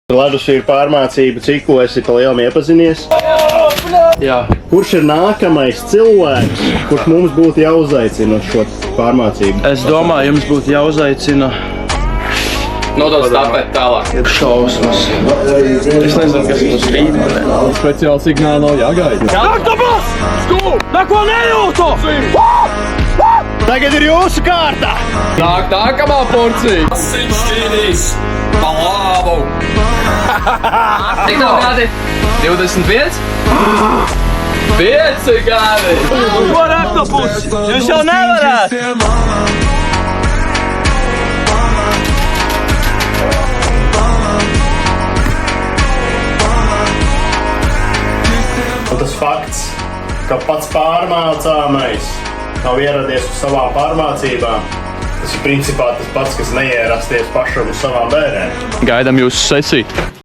Ledusvīru pārmācību ciklu esi pa lielam iepazinies? Jā. Kurš ir nākamais cilvēks, kurš mums būtu jāuzaicina uz šo pārmācību? Es domāju, jums būtu jāuzaicina Nodod stāpēt tālāk. šausmas. Es nezinu, kas tas rīt. Speciāli signāli nav jāgaida. Aktabas! Skūp! Neko nejūtu! Tagad ir jūsu kārta! Nāk nākamā porcija. Asiņšķīnīs pa lāvu. Cik tev gadi? 25? 5 gadi! Ko ar aktopus? Jūs jau nevarētu! Un tas fakts, ka pats pārmācāmais nav ieradies uz savām pārmācībām, tas ir principā tas pats, kas neierasties pašam uz savām bērnēm. Gaidām jūsu sesiju.